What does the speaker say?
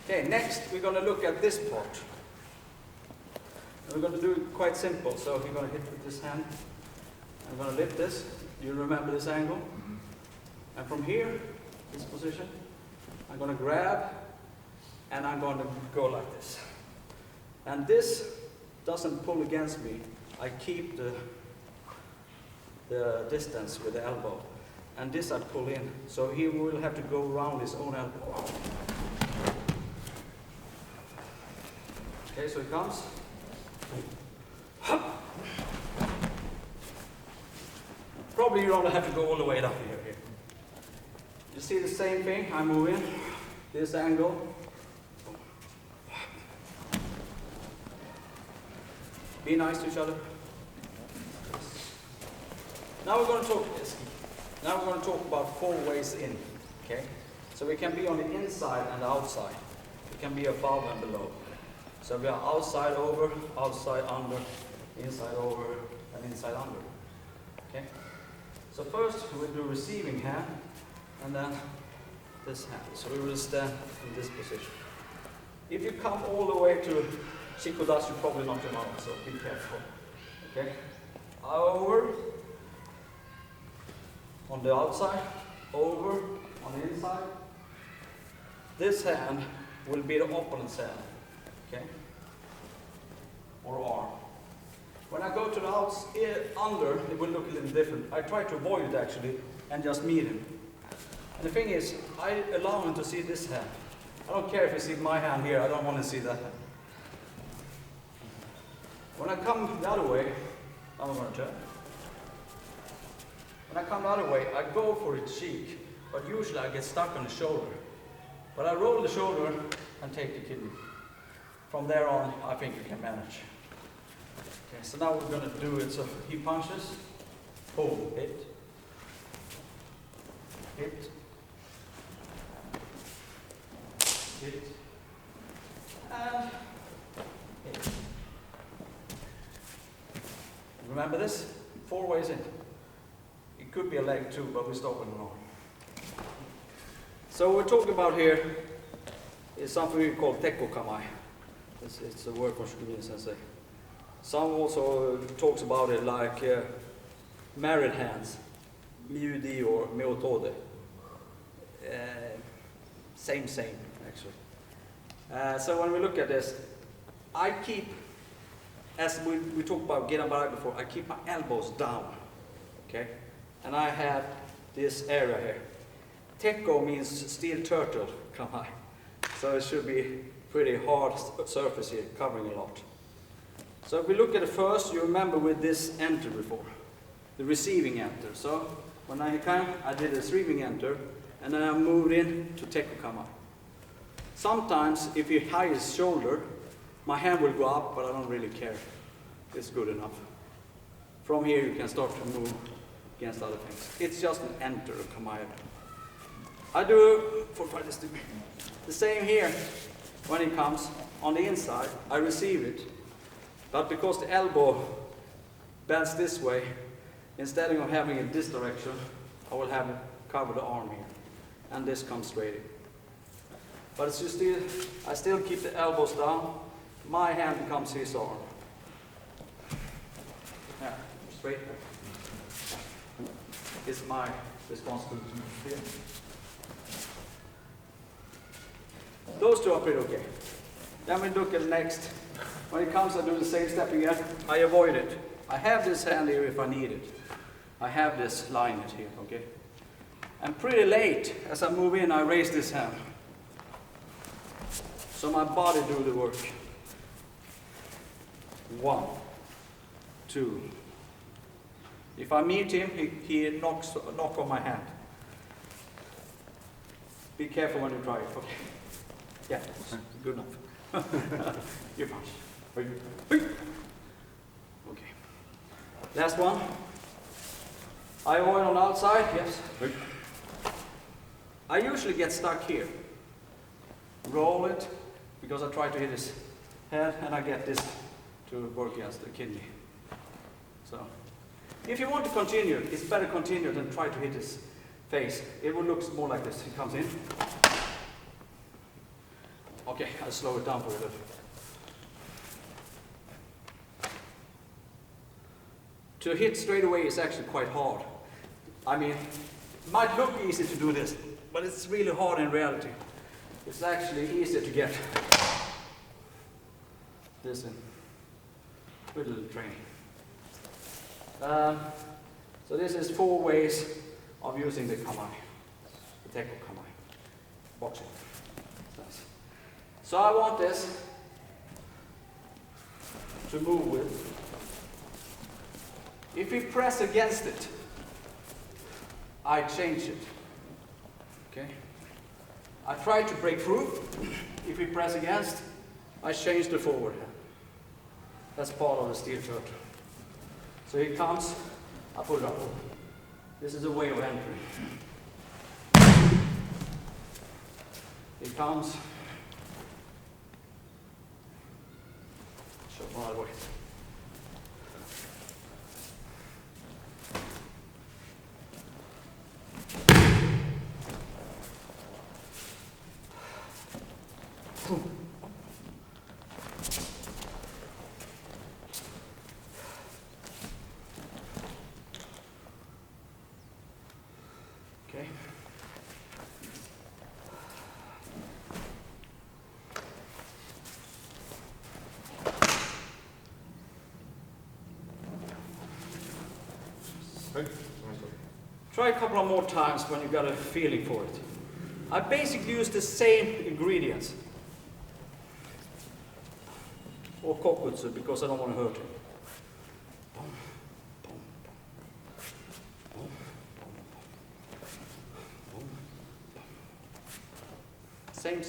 Okay, next we're going to look at this part. And we're going to do it quite simple. So you're going to hit with this hand. I'm going to lift this. You remember this angle? And from here, this position, I'm going to grab and I'm going to go like this. And this doesn't pull against me. I keep the distance with the elbow. And this I pull in. So he will have to go around his own elbow. Okay, so he comes. Probably you don't have to go all the way down here. You see the same thing? I move in this angle. Be nice to each other. Now we're going to talk this. Now we're going to talk about 4 ways in. Okay? So we can be on the inside and the outside. We can be above and below. So we are outside over, outside under, inside over, and inside under. Okay? So first we'll do receiving hand, and then this hand. So we will stand in this position. If you come all the way to Shikodashi, you probably knock him out, so be careful. Okay? Over, on the outside, over, on the inside. This hand will be the opponent's hand. Okay? Or arm. When I go to the under, it will look a little different. I try to avoid it actually and just meet him. And the thing is, I allow him to see this hand. I don't care if he sees my hand here, I don't want to see that hand. When I come the other way, I'm going to turn. When I come the other way, I go for its cheek, but usually I get stuck on the shoulder. But I roll the shoulder and take the kidney. From there on, I think you can manage. Okay, so now we're going to do it. So he punches, boom, hit, hit, hit, and hit. Remember this? 4 ways in. It could be a leg too, but we start with an arm. So what we're talking about here is something we call Tekko kamai. It's a word from Shukumi Sensei. Some also talks about it like married hands, miudi or meotode. Same, actually. So when we look at this, I keep, as we talked about Gedanbarai before, I keep my elbows down, okay? And I have this area here. Tekko means steel turtle, kamai. So it should be pretty hard surface here, covering a lot. So if we look at the first, you remember with this enter before, the receiving enter. So when I came, I did a receiving enter, and then I moved in to Tekko kamai. Sometimes, if you hide his shoulder, my hand will go up, but I don't really care. It's good enough. From here, you can start to move against other things. It's just an enter, a kamai. I do the same here. When he comes on the inside, I receive it. But because the elbow bends this way, instead of having it this direction, I will have it cover the arm here. And this comes straight in. But it's just I still keep the elbows down. My hand becomes his arm. Yeah, straight there. It's my responsibility. Those two are pretty okay. Then we look at the next. When it comes, I do the same step again. I avoid it. I have this hand here if I need it. I have this line here, okay? And pretty late, as I move in, I raise this hand. So my body do the work. 1, 2. If I meet him, he knocks on my hand. Be careful when you try it, okay? Yeah, good enough. You punch. Okay. Last one. I avoid on the outside, yes. I usually get stuck here. Roll it, because I try to hit his head, and I get this to work against the kidney. So, if you want to continue, it's better continue than try to hit his face. It will look more like this. He comes in. Okay, I'll slow it down for a little. To hit straight away is actually quite hard. I mean, it might look easy to do this, but it's really hard in reality. It's actually easier to get this in with a little training. So this is 4 ways of using the kamai, the Tekko kamai, boxing. Nice. So I want this to move with. If we press against it, I change it. Okay? I try to break through. If we press against, I change the forward hand. That's part of the steel turtle. So he comes, I put it up. This is a way of entering. He comes, show my way. Okay. Try a couple of more times when you got a feeling for it. I basically use the same ingredients. Or kokutsu, because I don't want to hurt him. Same.